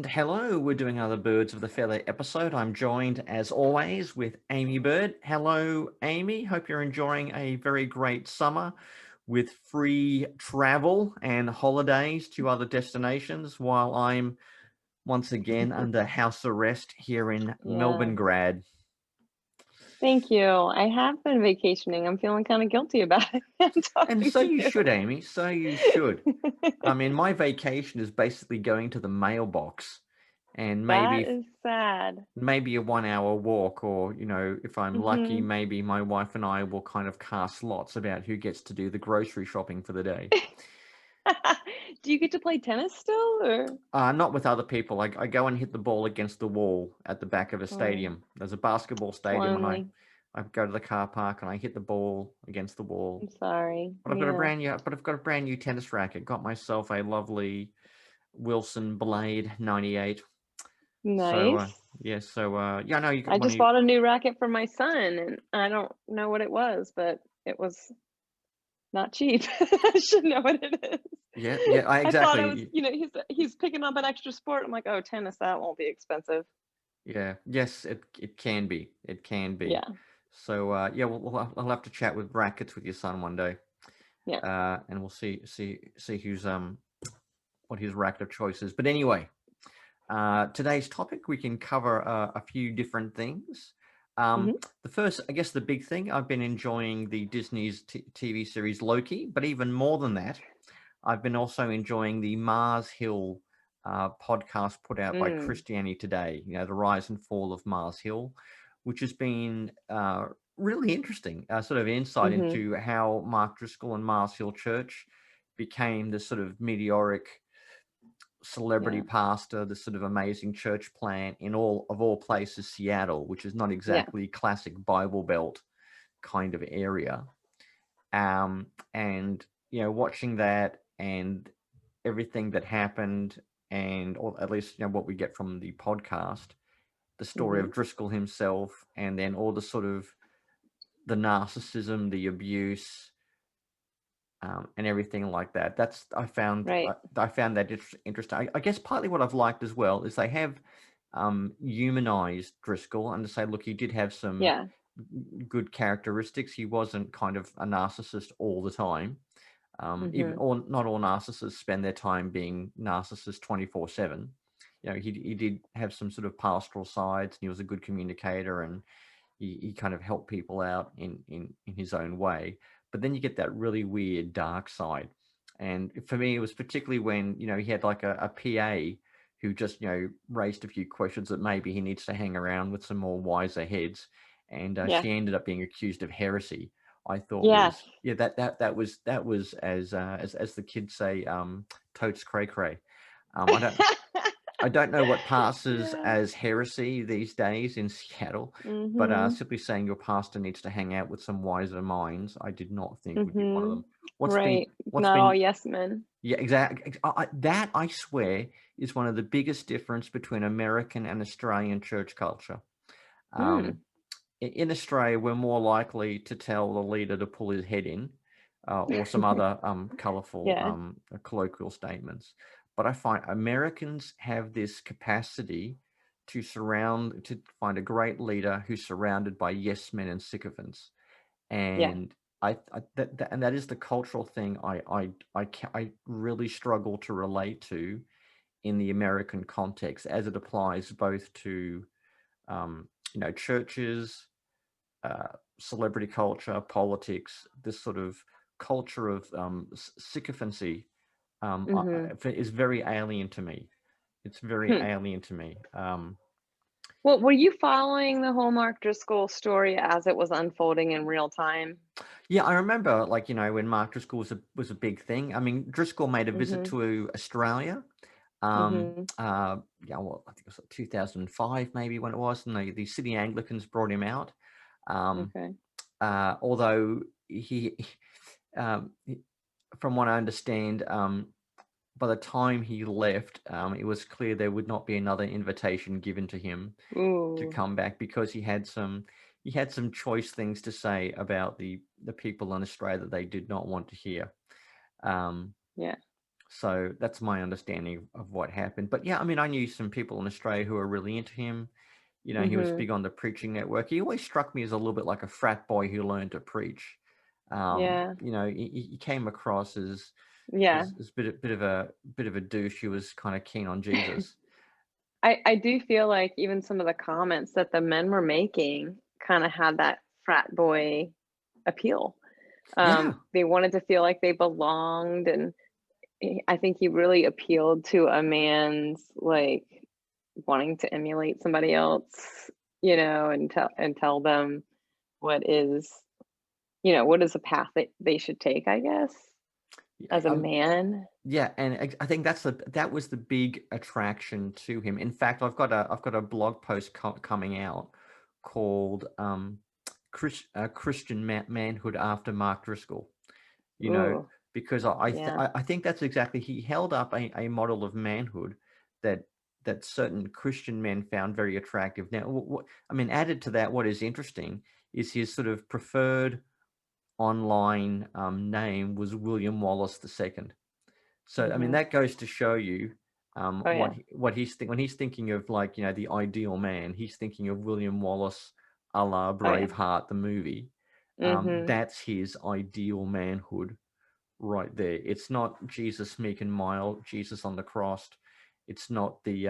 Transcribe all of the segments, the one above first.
hello, we're doing another Birds of the Feather episode. I'm joined, as always, with Aimee Byrd. Hello, Aimee. Hope you're enjoying a very great summer with free travel and holidays to other destinations while I'm once again under house arrest here in Yeah, Melbourne grad. thank you. I have been vacationing. I'm feeling kind of guilty about it. I'm And talking so to you you. should, Aimee. So you should. I mean, my vacation is basically going to the mailbox and That maybe is sad. maybe a 1 hour walk, or if I'm lucky, hmm maybe my wife and I will kind of cast lots about who gets to do the grocery shopping for the day. Do you get to play tennis still, or? Not with other people. I go and hit the ball against the wall at the back of a Oh, stadium. There's a basketball it's stadium, and I lonely. I go to the car park and I hit the ball against the wall. I'm sorry. But Yeah. I've got a brand new tennis racket. Got myself a lovely Wilson Blade 98. So Nice. yeah, I know you got I one of just you. bought a new racket for my son, and I don't know what it was, but it was not cheap. I should know what it is. Yeah, yeah, I I thought it was, exactly. he's picking up an extra sport. I'm like, oh, tennis, that won't be expensive. Yeah, yes, it can be. It can be. Yeah. So yeah, I'll have to chat with brackets with your son one day, Yeah. and we'll see who's what his racket of choice is. But anyway, today's topic, we can cover a few different things. hmm The first, I guess, the big thing, I've been enjoying the Disney's TV series Loki, but even more than that, I've been also enjoying the Mars Hill podcast put out by Mm, Christianity Today, the rise and fall of Mars Hill, which has been really interesting, sort of insight mhm. into how Mark Driscoll and Mars Hill Church became this sort of meteoric celebrity Yeah. pastor, this sort of amazing church plant in all places, Seattle, which is not Yeah. exactly classic Bible Belt kind of area. And watching that and everything that happened, and or at least what we get from the podcast, the story Mhm. of Driscoll himself, and then all the sort of the narcissism, the abuse, and everything like that. That's Right. I found that interesting. I guess partly what I've liked as well is they have humanized Driscoll and to say, look, he did have some Yeah. good characteristics. He wasn't kind of a narcissist all the time. Even Mhm. or not all narcissists spend their time being narcissists 24/7. He did have some sort of pastoral sides, and he was a good communicator, and he kind of helped people out in his own way. But then you get that really weird dark side. And for me, it was particularly when, he had like a PA who just, raised a few questions that maybe he needs to hang around with some more wiser heads. And Yeah. she ended up being accused of heresy. I thought Yes. was, yeah, that was as the kids say, totes cray cray. I don't know what passes Yeah. as heresy these days in Seattle, but Mhm. simply saying your pastor needs to hang out with some wiser minds, I did not think would be one of Mhm. them. What's been, Right. It's what's not all been, yes men. yeah, exactly. That I swear is one of the biggest difference between American and Australian church culture. Um, Mm. in Australia, we're more likely to tell the leader to pull his head in, or some other colourful Yeah. colloquial statements. But I find Americans have this capacity to find a great leader who's surrounded by yes men and sycophants, Yeah. and and that is the cultural thing I really struggle to relate to in the American context as it applies both to churches, uh, celebrity culture, politics, this sort of culture of sycophancy Mhm. is very alien to me. It's very Hmm. alien to me. Well, were you following the whole Mark Driscoll story as it was unfolding in real time? Yeah, I remember, like when Mark Driscoll was a big thing. I mean, Driscoll made a visit Mhm. to Australia. Mhm. Yeah, well, I think it was like 2005, maybe when it was, and the City Anglicans brought him out. Um, Okay. although um, he- from what I understand, by the time he left, it was clear there would not be another invitation given to him to Ooh. come back because he had some choice things to say about the people in Australia that they did not want to hear. Um, Yeah. So that's my understanding of what happened. But yeah, I mean, I knew some people in Australia who were really into him. You know, he was Mhm. big on the preaching network. He always struck me as a little bit like a frat boy who learned to preach. Yeah. You know, he came across Yeah. as bit of a douche who was kind of keen on Jesus. I do feel like even some of the comments that the men were making kinda had that frat boy appeal. Yeah, They wanted to feel like they belonged, and I think he really appealed to a man's, like, wanting to emulate somebody else, and tell them what is what is the path that they should take, I guess, yeah, as a man. yeah, and I think that was the big attraction to him. In fact, I've got a blog post coming out called Christian Manhood After Mark Driscoll. You know, Ooh, because yeah. I think that's exactly, he held up a model of manhood that certain Christian men found very attractive. Now, I mean, added to that, what is interesting is his sort of preferred online name was William Wallace II. So, I mean, Mhm. that goes to show you Oh, yeah. what when he's thinking of, like, the ideal man, he's thinking of William Wallace, a la Oh, yeah. Braveheart, the movie. Mhm. That's his ideal manhood right there. It's not Jesus meek and mild, Jesus on the cross. It's not the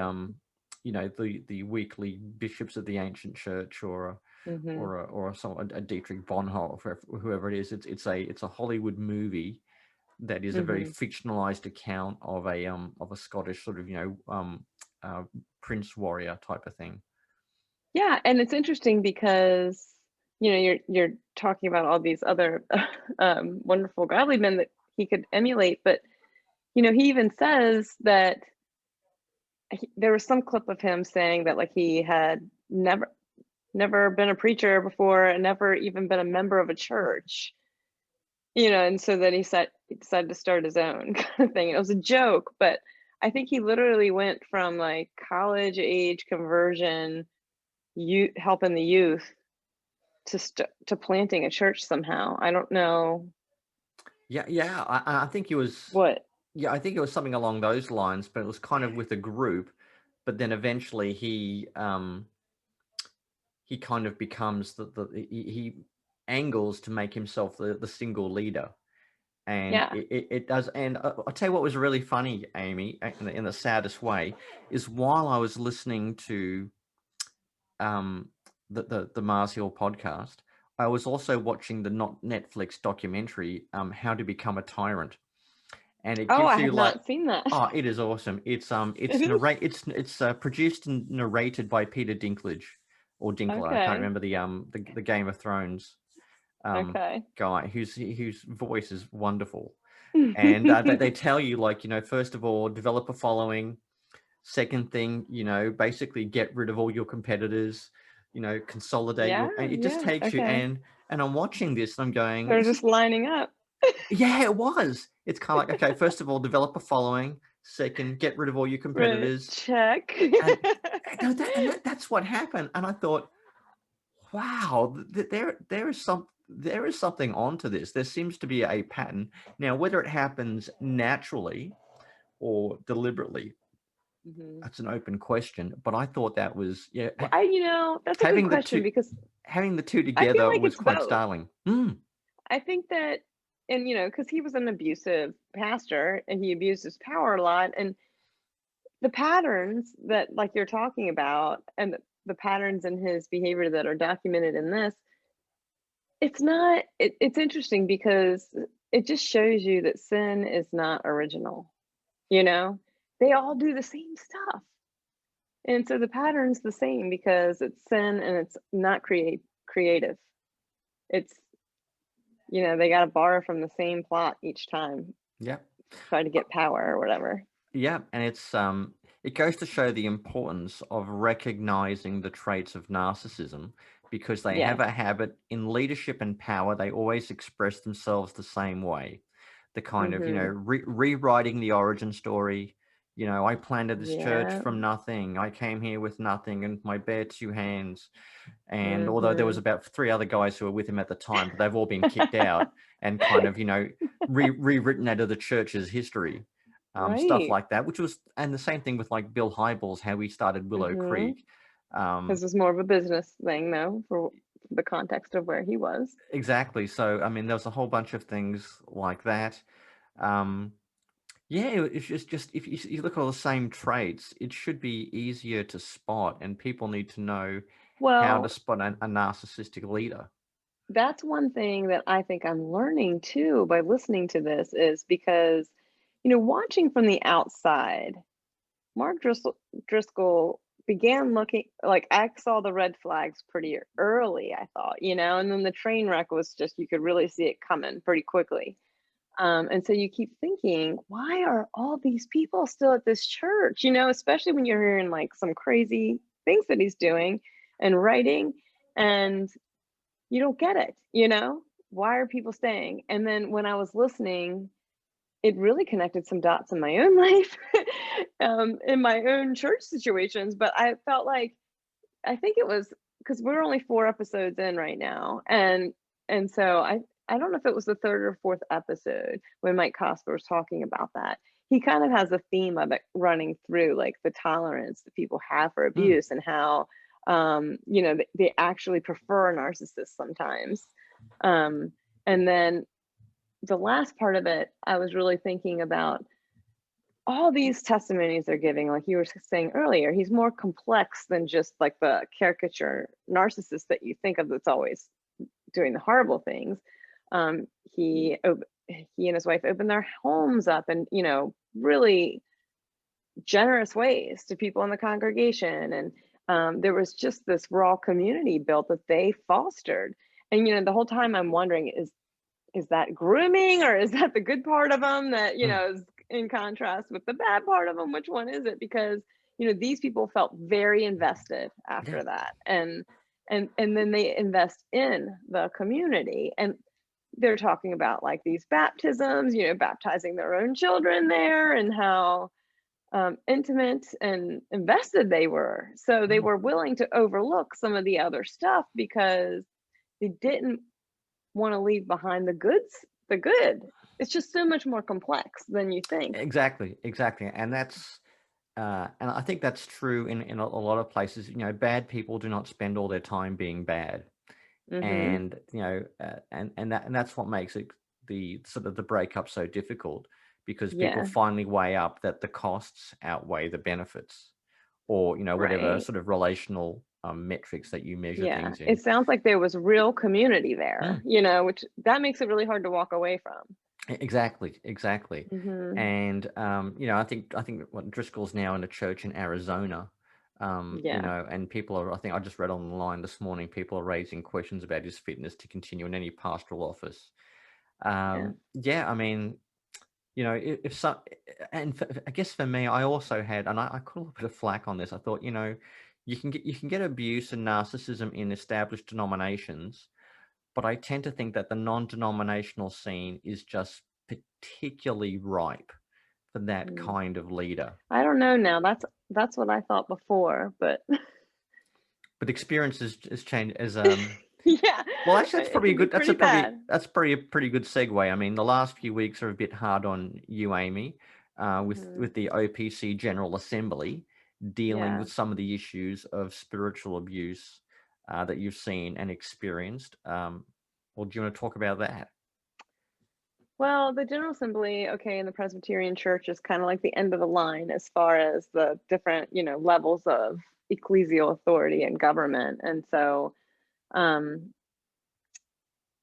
weekly bishops of the ancient church, Mhm. a Dietrich Bonhoeffer, whoever it is. It's a Hollywood movie that is a very Mhm. fictionalized account of a Scottish sort of uh, prince warrior type of thing. Yeah, and it's interesting because, you're talking about all these other, wonderful godly men that he could emulate, but, he even says that there was some clip of him saying that, like, he had never been a preacher before and never even been a member of a church, and so then he decided to start his own kind of thing. It was a joke, but I think he literally went from, like, college age conversion, you helping the youth, to planting a church somehow. I don't know Yeah, yeah. I think it was. what. Yeah, I think it was something along those lines, but it was kind of with a group. But then eventually he kind of becomes he angles to make himself the single leader, and Yeah. it does. And I'll tell you what was really funny, Aimee, in the saddest way, is while I was listening to um the Mars Hill podcast, I was also watching the not Netflix documentary, How to Become a Tyrant, and it Oh, gives I you have like, not seen that. oh, it is awesome. It is? It's produced and narrated by Peter Dinklage, or Dinkler. I can't Okay. remember the Game of Thrones Okay. guy whose voice is wonderful. And they tell you, like, first of all, develop a following. Second thing, basically get rid of all your competitors. Consolidate Yeah, and it just yeah, takes you. okay. And I'm watching this and I'm going, They're this is, just lining up. yeah, it was. It's kind of like, okay, first of all, develop a following. Second, get rid of all your Right, competitors. check. And that's what happened. And I thought, wow, there is something onto this. There seems to be a pattern. Now, whether it happens naturally or deliberately, Mhm. that's an open question. But I thought that was, yeah, Well, that's a good having the question two because I feel together like was it's quite both. startling. Mm, I think that, and because he was an abusive pastor and he abused his power a lot, and the patterns that, like, you're talking about, and the patterns in his behavior that are documented in this, it's interesting because it just shows you that sin is not original, you know? They all do the same stuff. And so the pattern's the same because it's sin and it's not creative. It's, they got to borrow from the same plot each time, yeah. try to get power or whatever. Yeah, and it goes to show the importance of recognizing the traits of narcissism, because they have Yes. a habit in leadership and power. They always express themselves the same way. The kind of, Mhm. rewriting the origin story. I planted this church Yeah. from nothing. I came here with nothing and my bare two hands. And although there was Mhm. about three other guys who were with him at the time, but they've all been kicked out and kind of, rewritten out of the church's history. stuff Right. like that, which was, and the same thing with like Bill Hybels, how he started Willow Mm-hmm. Creek. Um, This was more of a business thing, though, for the context of where he was. exactly. So, I mean, there was a whole bunch of things like that. Um, yeah, it's just if you look at all the same traits, it should be easier to spot, and people need to know how to Well, spot a narcissistic leader. that's one thing that I think I'm learning too by listening to this is because, watching from the outside, Mark Driscoll began looking like I saw the red flags pretty early, I thought, and then the train wreck was just, you could really see it coming pretty quickly. And so you keep thinking, why are all these people still at this church? Especially when you're hearing like some crazy things that he's doing and writing, and you don't get it. Why are people staying? And then when I was listening, it really connected some dots in my own life, in my own church situations. But I felt like, I think it was because we're only 4 episodes in right now, and so I don't know if it was the third or fourth episode when Mike Cosper was talking about that. He kind of has a theme of it running through, like the tolerance that people have for Hmm. abuse and how they actually prefer a narcissist sometimes. And then the last part of it, I was really thinking about all these testimonies they're giving, like you were saying earlier. He's more complex than just like the caricature narcissist that you think of that's always doing the horrible things. Um, he he and his wife opened their homes up in really generous ways to people in the congregation, and there was just this raw community built that they fostered. And the whole time I'm wondering, is that grooming, or is that the good part of them that Hmm. is in contrast with the bad part of them? Which one is it? Because these people felt very invested Yeah. after that, and then they invest in the community, and they're talking about like these baptisms, baptizing their own children there, and how intimate and invested they were. So they Hmm. were willing to overlook some of the other stuff because they didn't want to leave behind the good. It's just so much more complex than you think. Exactly, and I think that's true in a lot of places. Bad people do not spend all their time being bad, Mhm. and and that's what makes it the sort of the breakup so difficult, because people Yeah, finally weigh up that the costs outweigh the benefits, or whatever right. sort of relational metrics that you measure Yeah. things It in. sounds like there was real community Mm. there, which that makes it really hard to walk away from. Exactly. Mhm. And I think what Driscoll's now in a church in Arizona. Yeah. And people are, I think I just read online this morning, people are raising questions about his fitness to continue in any pastoral office. Yeah. Yeah, I mean, if so, and I guess for me, I also had, and I caught a little bit of flack on this. I thought, you can get abuse and narcissism in established denominations, but I tend to think that the non-denominational scene is just particularly ripe for that Mm. kind of leader. I don't know now. That's what I thought before, but But experience is changed as yeah, well, actually that's it probably a can be good pretty bad. that's probably a pretty good segue. I mean, the last few weeks are a bit hard on you, Aimee, with Mhm. the OPC General Assembly dealing Yeah. with some of the issues of spiritual abuse that you've seen and experienced. Well, do you want to talk about that? Well, the General Assembly, okay, in the Presbyterian Church is kind of like the end of the line as far as the different, levels of ecclesial authority and government. And so, um,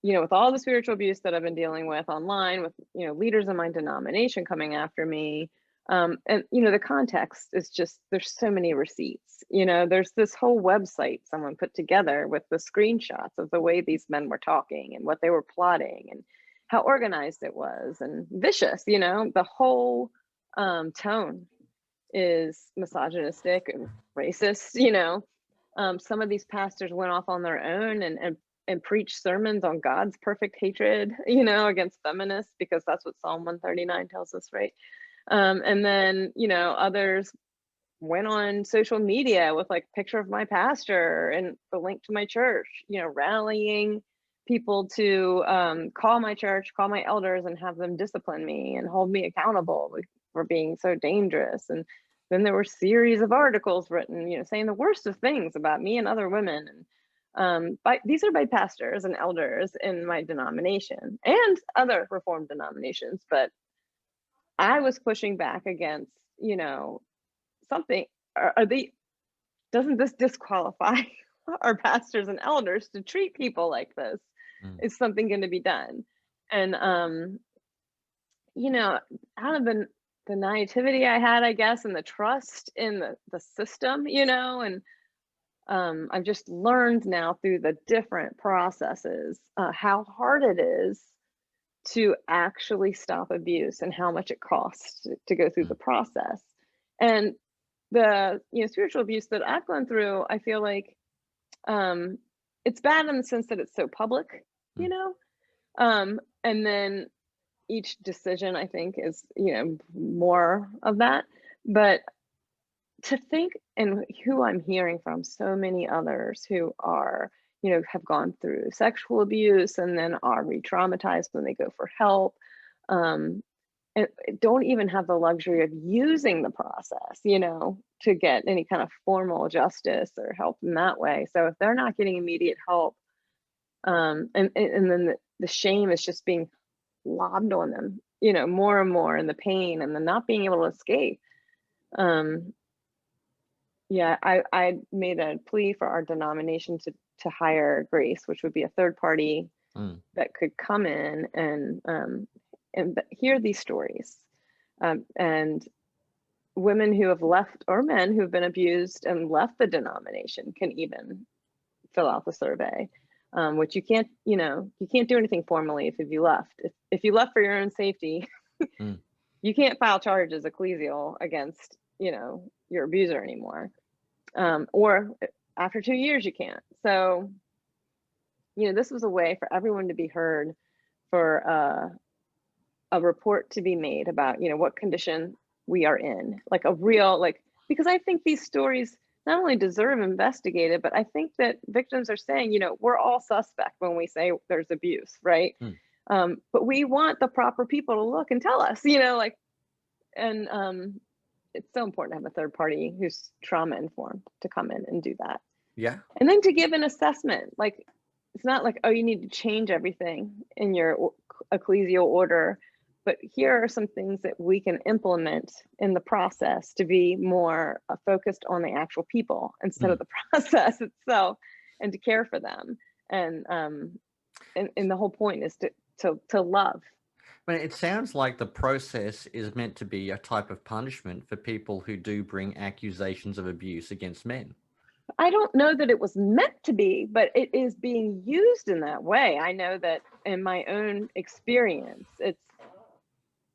with all the spiritual abuse that I've been dealing with online, with, leaders in my denomination coming after me, and, the context is just, there's so many receipts. There's this whole website someone put together with the screenshots of the way these men were talking and what they were plotting and how organized it was and vicious. The whole tone is misogynistic and racist. Some of these pastors went off on their own and preached sermons on God's perfect hatred, against feminists, because that's what Psalm 139 tells us, right? And then, others went on social media with like picture of my pastor and the link to my church, rallying people to call my church, call my elders, and have them discipline me and hold me accountable. for being so dangerous. And then there were series of articles written, saying the worst of things about me and other women. And these are by pastors and elders in my denomination and other Reformed denominations. But I was pushing back against, something. Doesn't this disqualify our pastors and elders to treat people like this? Is something going to be done? And out of the naivety I had, I guess, and the trust in the system, and I've just learned now through the different processes how hard it is to actually stop abuse and how much it costs to go through the process. And the spiritual abuse that I've gone through, I feel like it's bad in the sense that it's so public, and then each decision, I think, is more of that. But to think, and who I'm hearing from, so many others who are have gone through sexual abuse and then are re-traumatized when they go for help, and don't even have the luxury of using the process to get any kind of formal justice or help in that way. So if they're not getting immediate help, and then the shame is just being lobbed on them, more and more, and the pain and the not being able to escape. I made a plea for our denomination to hire Grace, which would be a third party that could come in and hear these stories, and women who have left, or men who have been abused and left the denomination, can even fill out the survey. Which you can't do anything formally if you left. If you left for your own safety, you can't file charges ecclesial against your abuser anymore, or after 2 years you can't. So this was a way for everyone to be heard, for a report to be made about what condition we are in, like a real, because I think these stories not only deserve investigated, but I think that victims are saying, we're all suspect when we say there's abuse, right? But we want the proper people to look and tell us, and it's so important to have a third party who's trauma informed to come in and do that. Yeah. And then to give an assessment. It's not like, oh, you need to change everything in your ecclesial order, but here are some things that we can implement in the process to be more focused on the actual people instead of the process itself, and to care for them. And the whole point is to love. But it sounds like the process is meant to be a type of punishment for people who do bring accusations of abuse against men. I don't know that it was meant to be, but it is being used in that way. I know that in my own experience, it's,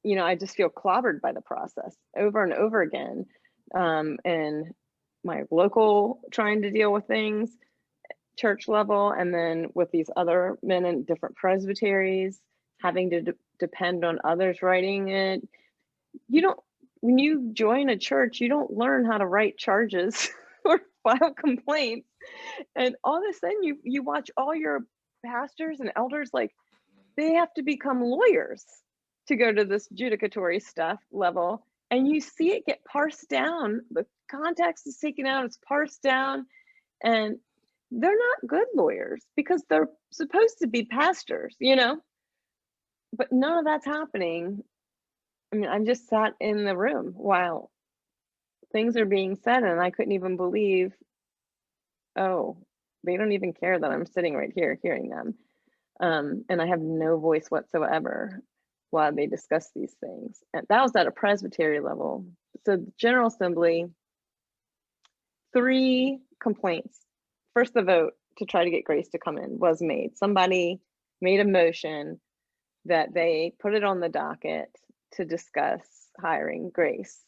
I just feel clobbered by the process over and over again. And my local, trying to deal with things, church level, and then with these other men in different presbyteries, having to depend on others writing it. When you join a church, you don't learn how to write charges or file complaints. And all of a sudden you watch all your pastors and elders, they have to become lawyers to go to this judicatory stuff level, and you see it get parsed down. The context is taken out, it's parsed down, and they're not good lawyers because they're supposed to be pastors, but none of that's happening. I mean, I just sat in the room while things are being said, and I couldn't even believe, oh, they don't even care that I'm sitting right here hearing them. And I have no voice whatsoever while they discuss these things. And that was at a presbytery level. So the General Assembly, 3 complaints. First, the vote to try to get Grace to come in was made. Somebody made a motion that they put it on the docket to discuss hiring Grace.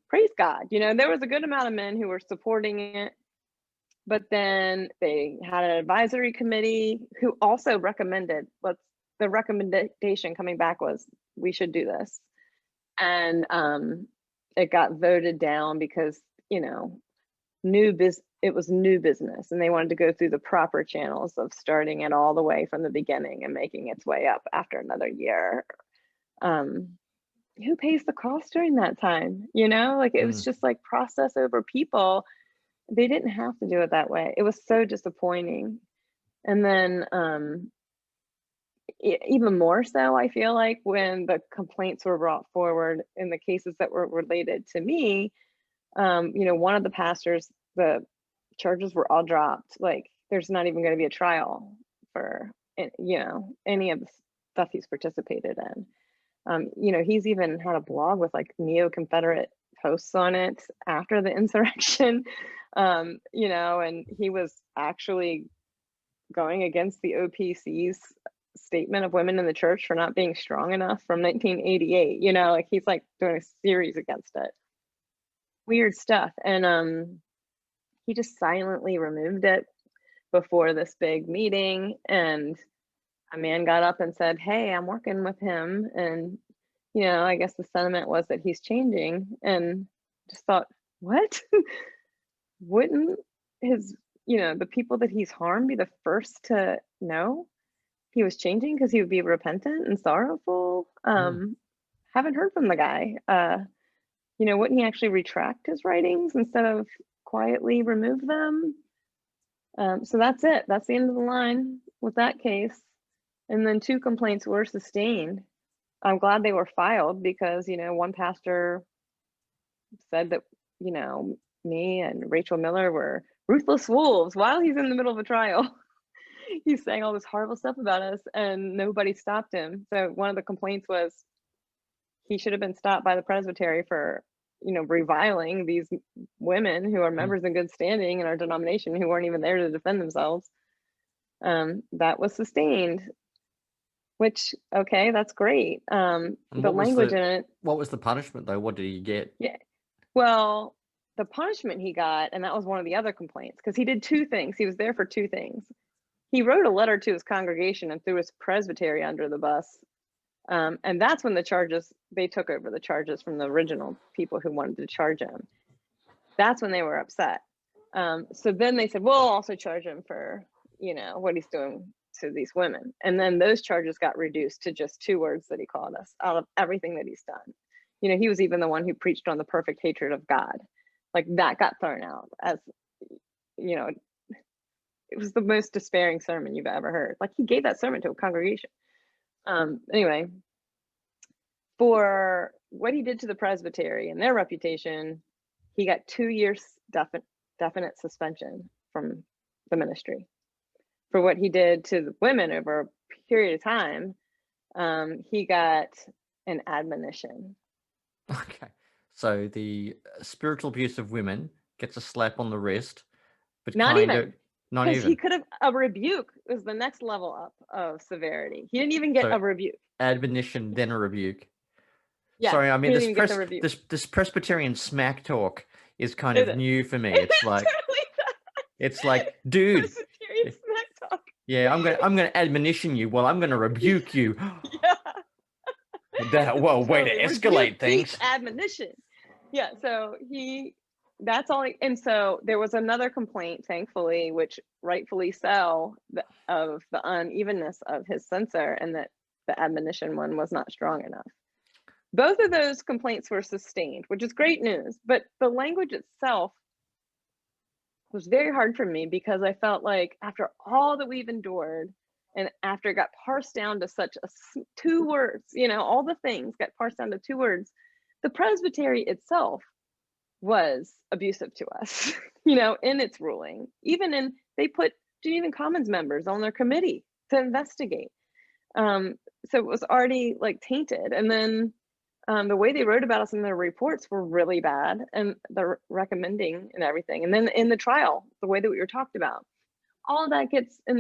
Praise God. There was a good amount of men who were supporting it, but then they had an advisory committee who also recommended, the recommendation coming back was, we should do this. And it got voted down because, it was new business, and they wanted to go through the proper channels of starting it all the way from the beginning and making its way up after another year. who pays the cost during that time? You know, like it was just like process over people. They didn't have to do it that way. It was so disappointing. And then even more so, I feel like when the complaints were brought forward in the cases that were related to me, you know, one of the pastors, the charges were all dropped. Like there's not even going to be a trial for, you know, any of the stuff he's participated in. You know, he's even had a blog with like neo-Confederate posts on it after the insurrection, you know, and he was actually going against the OPC's statement of women in the church for not being strong enough from 1988. You know, like he's like doing a series against it. Weird stuff. And he just silently removed it before this big meeting, and a man got up and said, "Hey, I'm working with him." And you know, I guess the sentiment was that he's changing, and just thought, what? Wouldn't his, you know, the people that he's harmed be the first to know he was changing because he would be repentant and sorrowful? Haven't heard from the guy. You know, wouldn't he actually retract his writings instead of quietly remove them? So that's it. That's the end of the line with that case. And then 2 complaints were sustained. I'm glad they were filed because, you know, one pastor said that, you know, me and Rachel Miller were ruthless wolves while he's in the middle of a trial. He's saying all this horrible stuff about us and nobody stopped him. So one of the complaints was he should have been stopped by the presbytery for, you know, reviling these women who are members in good standing in our denomination who weren't even there to defend themselves. That was sustained, which, okay, that's great. The language in it. What was the punishment though? What did he get? Yeah, well, the punishment he got, and that was one of the other complaints, because he did 2 things. He was there for 2 things. He wrote a letter to his congregation and threw his presbytery under the bus. And that's when the charges, they took over the charges from the original people who wanted to charge him. That's when they were upset. So then they said, we'll also charge him for, you know, what he's doing to these women. And then those charges got reduced to just 2 words that he called us out of everything that he's done. You know, he was even the one who preached on the perfect hatred of God. Like that got thrown out as, you know, it was the most despairing sermon you've ever heard. Like he gave that sermon to a congregation. Anyway, for what he did to the presbytery and their reputation, he got 2 years definite suspension from the ministry. For what he did to the women over a period of time, he got an admonition. Okay, so the spiritual abuse of women gets a slap on the wrist, but not even. Because he could have, a rebuke was the next level up of severity. He didn't even get a rebuke. Admonition, then a rebuke. Yeah, sorry, I mean this Presbyterian smack talk is kind of new for me. It's like it's like, dude, Presbyterian smack talk. Yeah, I'm gonna admonition you. Well, I'm gonna rebuke you. Yeah. Way to escalate things. Admonition. Yeah, so that's all. And so there was another complaint, thankfully, which rightfully so, of the unevenness of his censor, and that the admonition one was not strong enough. Both of those complaints were sustained, which is great news. But the language itself was very hard for me because I felt like after all that we've endured, and after it got parsed down to such 2 words, you know, all the things got parsed down to 2 words, the presbytery itself was abusive to us, you know, in its ruling. They put Geneva Commons members on their committee to investigate. So it was already like tainted. And then the way they wrote about us in their reports were really bad, and the recommending and everything. And then in the trial, the way that we were talked about, all that gets in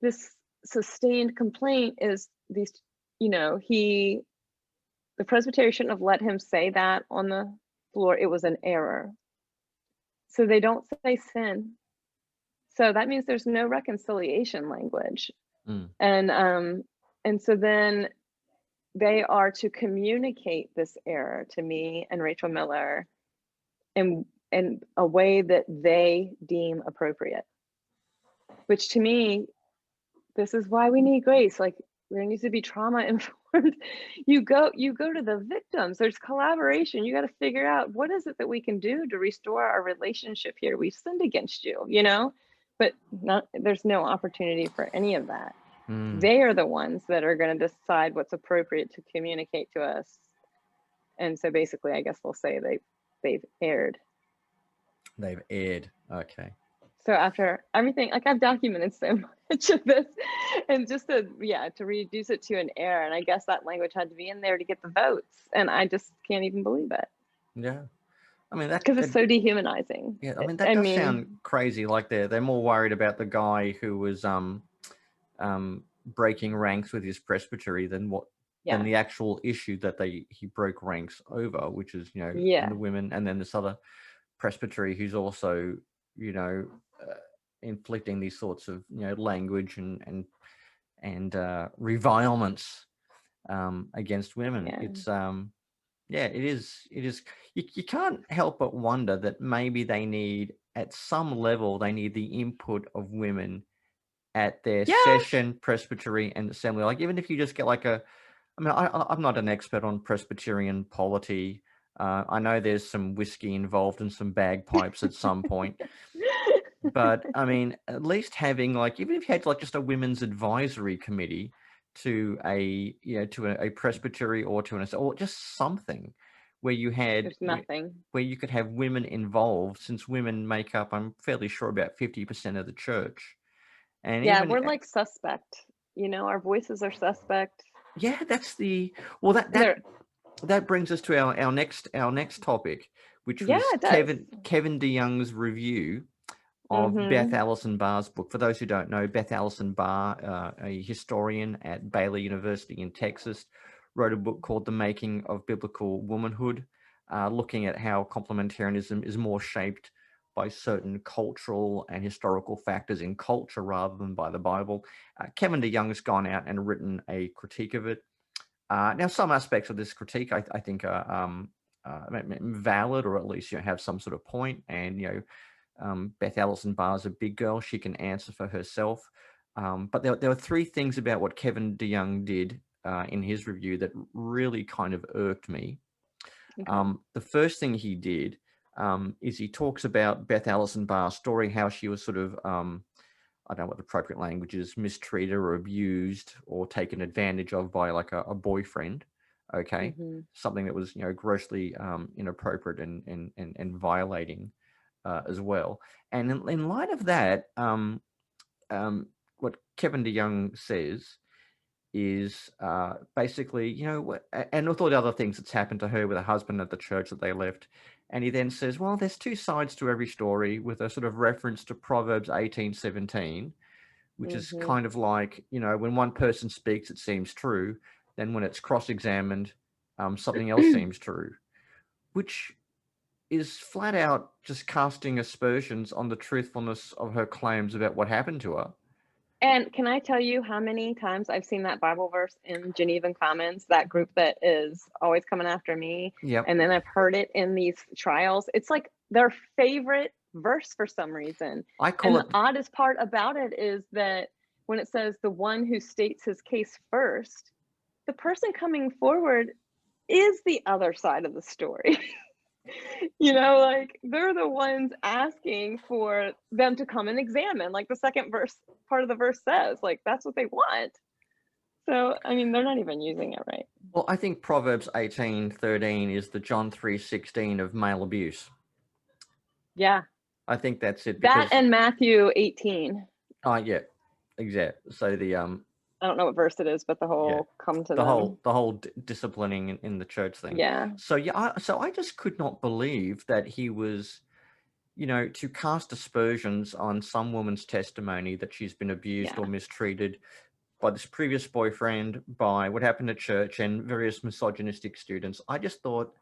this sustained complaint is these, you know, the presbytery shouldn't have let him say that on the floor. It was an error. So they don't say sin. So that means there's no reconciliation language. And so then they are to communicate this error to me and Rachel Miller in a way that they deem appropriate, which to me, this is why we need grace. Like, there needs to be trauma informed. You go to the victims. There's collaboration. You got to figure out what is it that we can do to restore our relationship here. We've sinned against you, but there's no opportunity for any of that. They are the ones that are going to decide what's appropriate to communicate to us. And so basically, I guess we'll say they've erred. They've aired. Okay. So after everything, like, I've documented so much of this, and just to reduce it to an error, and I guess that language had to be in there to get the votes, and I just can't even believe it. Yeah. I mean, that, because it's so dehumanizing. Yeah, I mean, that does sound crazy. Like they're more worried about the guy who was breaking ranks with his presbytery than the actual issue that he broke ranks over, which is the women, and then this other presbytery who's also inflicting these sorts of language and revilements against women. It's it is. You can't help but wonder that maybe at some level they need the input of women at their session, presbytery, and assembly. Like, even if you just get I'm not an expert on Presbyterian polity. I know there's some whiskey involved and some bagpipes at some point. But I mean, at least having even if you had just a women's advisory committee to a presbytery or or just something where you had where you could have women involved, since women make up, I'm fairly sure, about 50% of the church. And we're like suspect. Our voices are suspect. Yeah, that's that brings us to our next topic, which was Kevin DeYoung's review of Beth Allison Barr's book. For those who don't know, Beth Allison Barr, a historian at Baylor University in Texas, wrote a book called The Making of Biblical Womanhood, looking at how complementarianism is more shaped by certain cultural and historical factors in culture rather than by the Bible. Kevin DeYoung's gone out and written a critique of it. Now, some aspects of this critique I think are valid, or at least have some sort of point. And Beth Allison Barr's a big girl; she can answer for herself. But there were three things about what Kevin DeYoung did in his review that really kind of irked me. Okay. The first thing he did is he talks about Beth Allison Barr's story, how she was sort of I don't know what the appropriate language is, mistreated or abused or taken advantage of by a boyfriend. Okay. Something that was, grossly inappropriate and violating as well. And in light of that, what Kevin DeYoung says is basically, and with all the other things that's happened to her with her husband at the church that they left. And he then says, well, there's two sides to every story, with a sort of reference to Proverbs 18:17, which is kind of like, when one person speaks, it seems true. Then when it's cross-examined, something else seems true, which is flat out just casting aspersions on the truthfulness of her claims about what happened to her. And can I tell you how many times I've seen that Bible verse in Genevan Commons, that group that is always coming after me? Yep. And then I've heard it in these trials. It's like their favorite verse for some reason. The oddest part about it is that when it says the one who states his case first, the person coming forward is the other side of the story. They're the ones asking for them to come and examine, like the second part of the verse says, that's what they want. So, I mean, they're not even using it right. Well, I think Proverbs 18:13 is the John 3:16 of male abuse. Yeah. I think that's it. That and Matthew 18. Oh, yeah, exactly. So I don't know what verse it is, but the whole come to them. The whole disciplining in the church thing. Yeah. So so I just could not believe that he was, to cast aspersions on some woman's testimony that she's been abused or mistreated by this previous boyfriend, by what happened at church, and various misogynistic students. I just thought,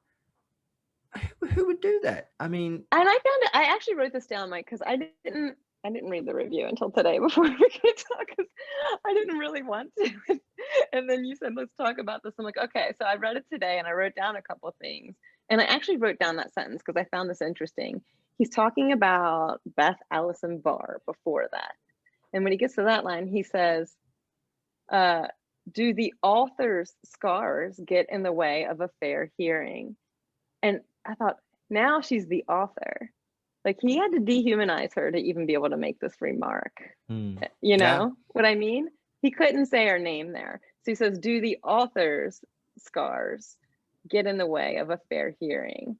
who would do that? I mean, and I actually wrote this down, Mike, because I didn't read the review until today before we could talk, because I didn't really want to. And then you said, let's talk about this. I'm like, okay. So I read it today and I wrote down a couple of things. And I actually wrote down that sentence because I found this interesting. He's talking about Beth Allison Barr before that. And when he gets to that line, he says, do the author's scars get in the way of a fair hearing? And I thought, now she's the author. Like, he had to dehumanize her to even be able to make this remark. You Yeah. know what I mean? He couldn't say her name there. So he says, do the author's scars get in the way of a fair hearing?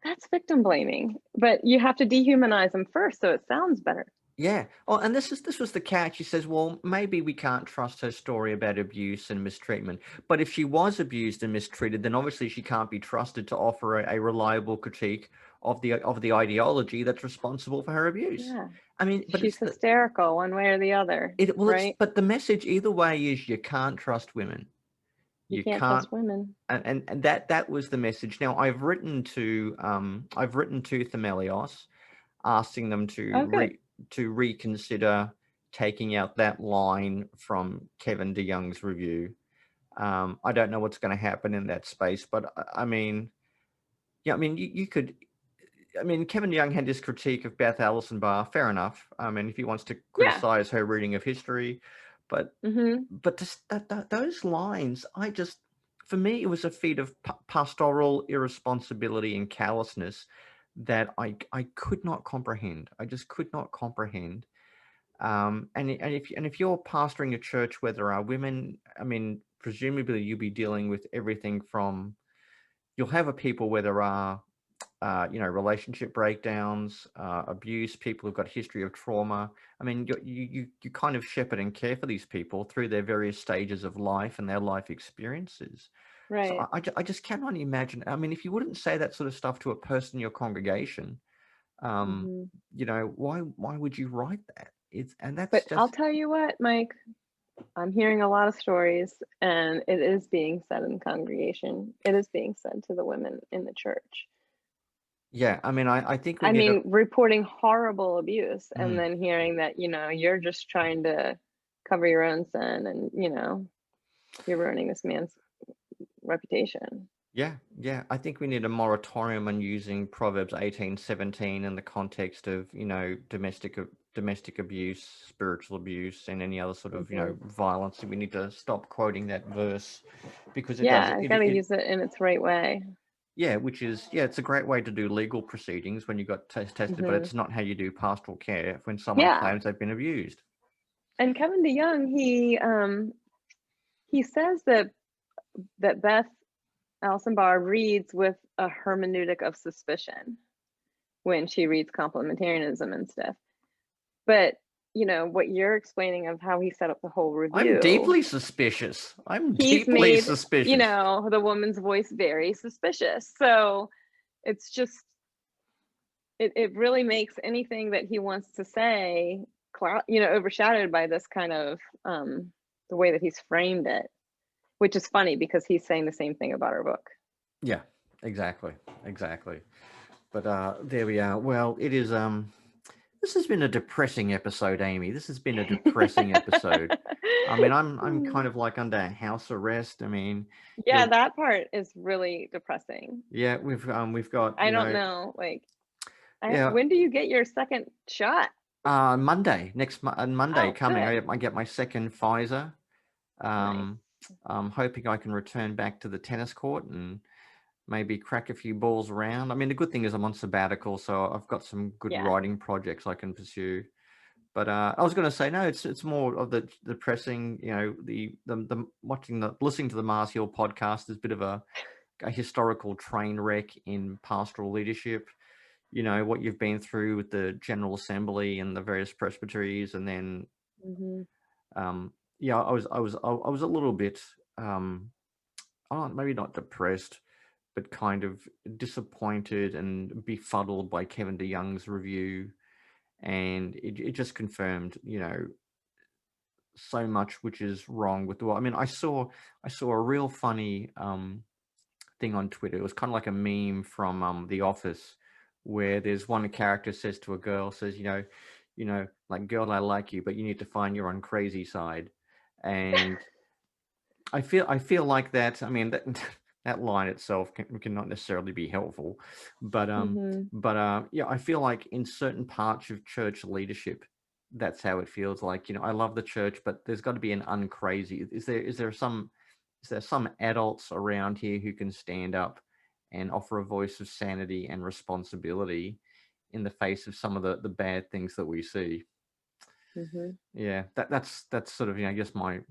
That's victim blaming, but you have to dehumanize them first so it sounds better. Yeah. Oh, and this was the catch. He says, well, maybe we can't trust her story about abuse and mistreatment. But if she was abused and mistreated, then obviously she can't be trusted to offer a reliable critique of the ideology that's responsible for her abuse. Yeah. I mean, but she's hysterical one way or the other. Right? But the message either way is you can't trust women. You can't trust women. And that was the message. Now I've written to Themelios, asking them to reconsider taking out that line from Kevin DeYoung's review. I don't know what's going to happen in that space, but I mean, yeah, I mean, you could. I mean, Kevin DeYoung had this critique of Beth, Allison, Barr. Fair enough. I mean, if he wants to criticize her reading of history, but those lines, for me, it was a feat of pastoral irresponsibility and callousness that I could not comprehend. I just could not comprehend. And if you're pastoring a church where there are women, I mean, presumably you'll be dealing with everything from, you'll have a people where there are, relationship breakdowns, abuse, people who've got history of trauma. I mean, you kind of shepherd and care for these people through their various stages of life and their life experiences. Right. So I just cannot imagine. I mean, if you wouldn't say that sort of stuff to a person in your congregation, why would you write that? But I'll tell you what, Mike, I'm hearing a lot of stories, and it is being said in the congregation. It is being said to the women in the church. Yeah, I mean, I think reporting horrible abuse and then hearing that, you're just trying to cover your own sin and, you're ruining this man's reputation. Yeah. I think we need a moratorium on using Proverbs 18:17 in the context of, domestic abuse, spiritual abuse, and any other sort of, violence. We need to stop quoting that verse because you gotta use it in its right way. Yeah, it's a great way to do legal proceedings when you got tested, but it's not how you do pastoral care when someone claims they've been abused. And Kevin DeYoung, he says that Beth, Allison Barr, reads with a hermeneutic of suspicion when she reads complementarianism and stuff. But what you're explaining of how he set up the whole review. I'm deeply suspicious. He's made, the woman's voice very suspicious. So it's just, it really makes anything that he wants to say, overshadowed by this kind of, the way that he's framed it, which is funny because he's saying the same thing about our book. Yeah, exactly. But there we are. Well, it is, this has been a depressing episode, Aimee. This has been a depressing episode. I mean, I'm kind of like under house arrest. I mean, that part is really depressing. Yeah, we've got. I don't know, when do you get your second shot? Monday. Monday coming. Good. I get my second Pfizer. Nice. I'm hoping I can return back to the tennis court and maybe crack a few balls around. I mean, the good thing is I'm on sabbatical, so I've got some good writing projects I can pursue. But I was going to say, no, it's more of the depressing, the listening to the Mars Hill podcast is a bit of a historical train wreck in pastoral leadership. What you've been through with the General Assembly and the various presbyteries, and then, I was a little bit, maybe not depressed, but kind of disappointed and befuddled by Kevin DeYoung's review. And it just confirmed, so much which is wrong with the world. I mean, I saw a real funny thing on Twitter. It was kind of like a meme from The Office, where there's one character says to a girl, says, like, girl, I like you, but you need to find your own crazy side. And I feel like that. I mean, that line itself cannot necessarily be helpful, but I feel like in certain parts of church leadership, that's how it feels like. I love the church, but there's got to be an uncrazy. Is there some adults around here who can stand up and offer a voice of sanity and responsibility in the face of some of the bad things that we see? Mm-hmm. Yeah, that's sort of, I guess my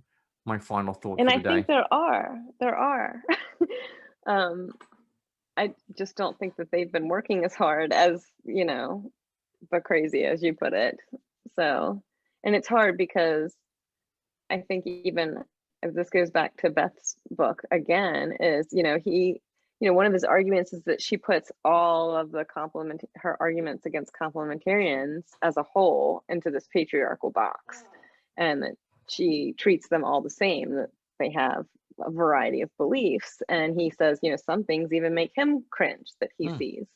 final thought And for I the day. think there are. um, I just don't think that they've been working as hard as, but crazy as you put it. So, and it's hard because I think even if this goes back to Beth's book again, is, one of his arguments is that she puts all of her arguments against complementarians as a whole into this patriarchal box, and that she treats them all the same, that they have a variety of beliefs. And he says, some things even make him cringe that he sees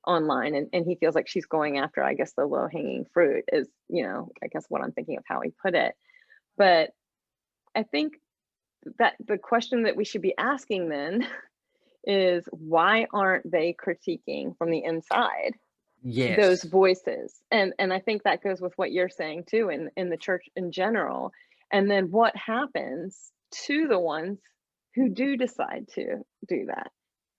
online, and he feels like she's going after, I guess, the low-hanging fruit is, I guess what I'm thinking of how he put it. But I think that the question that we should be asking then is, why aren't they critiquing from the inside those Yes. voices? And I think that goes with what you're saying too, in the church in general. And then what happens to the ones who do decide to do that?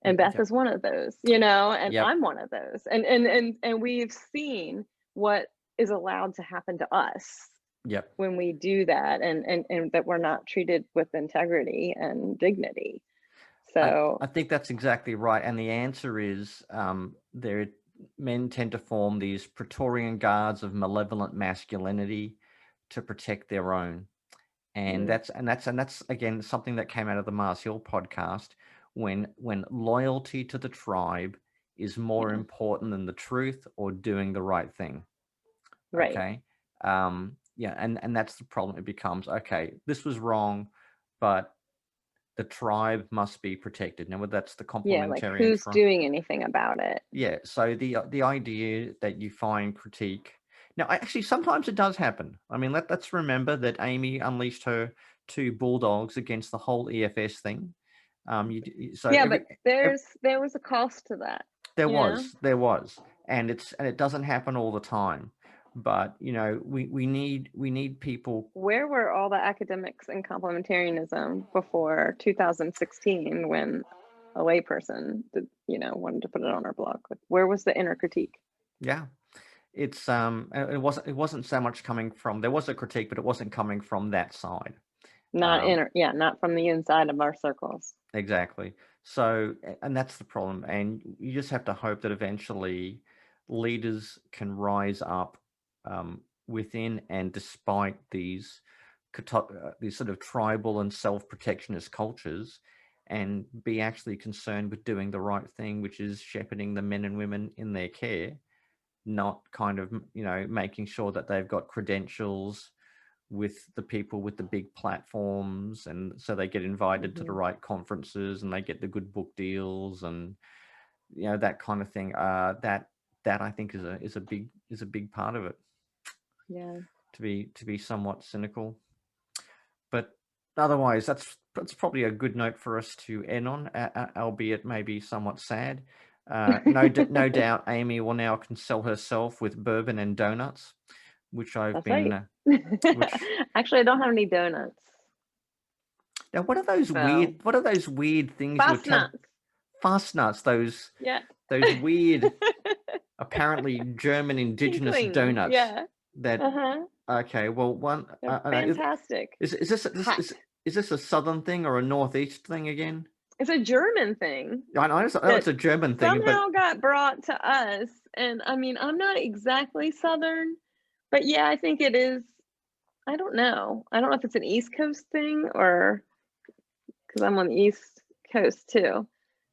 And Beth is one of those, and Yep. I'm one of those. And we've seen what is allowed to happen to us Yep. when we do that, and that we're not treated with integrity and dignity. So I think that's exactly right. And the answer is men tend to form these Praetorian guards of malevolent masculinity to protect their own. And that's again something that came out of the Mars Hill podcast, when loyalty to the tribe is more important than the truth or doing the right thing. right. Okay. And that's the problem. It becomes, okay, this was wrong, but the tribe must be protected. Now, that's the Yeah, like complementarian who's tribe. doing anything about it? Yeah. So the idea that you find critique. Now, actually, sometimes it does happen. I mean, let's remember that Aimee unleashed her 2 bulldogs against the whole EFS thing. But there was a cost to that. There was, and it doesn't happen all the time. But we need people. Where were all the academics in complementarianism before 2016, when a layperson wanted to put it on our blog? Like, where was the inner critique? Yeah, it's it wasn't so much coming from, there was a critique, but it wasn't coming from that side. Not from the inside of our circles. Exactly. So, and that's the problem. And you just have to hope that eventually leaders can rise up within and despite these sort of tribal and self-protectionist cultures, and be actually concerned with doing the right thing, which is shepherding the men and women in their care, not kind of, making sure that they've got credentials with the people with the big platforms, and so they get invited to the right conferences and they get the good book deals and that kind of thing. That I think is a big part of it. Yeah. To be somewhat cynical, but otherwise that's probably a good note for us to end on, albeit maybe somewhat sad. No doubt Aimee will now can sell herself with bourbon and donuts, which I've That's been. right. Actually, I don't have any donuts. Now, what are those weird things? Fast nuts. Fast nuts. Those weird, apparently German indigenous Tinklings, donuts. Yeah. That. Okay. Well, one. Fantastic. Is this a southern thing or a northeast thing again? It's a German thing. I know it's a German thing, somehow got brought to us. And I mean, I'm not exactly Southern, but yeah, I think it is. I don't know if it's an East Coast thing, or because I'm on the East Coast too.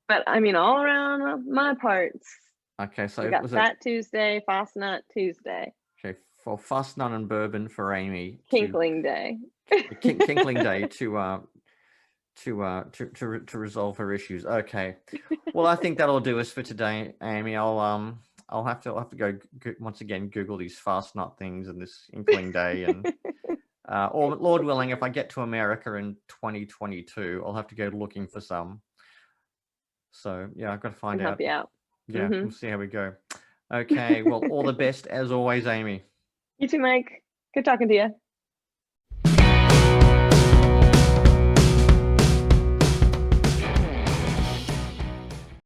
But I mean, all around my parts. Okay, so we got Fat Tuesday, Fast Nut Tuesday. Okay, for Fast Nut and Bourbon for Aimee. Kinkling Day. Kinkling Day to resolve her issues. Okay, well, I think that'll do us for today, Aimee. I'll have to go once again Google these Fast Nut things and this Inkling Day, and or Lord willing, if I get to America in 2022, I'll have to go looking for some. So yeah, I've got to find out. Help you out. Yeah, we'll see how we go. Okay, well, all the best as always, Aimee. You too, Mike. Good talking to you.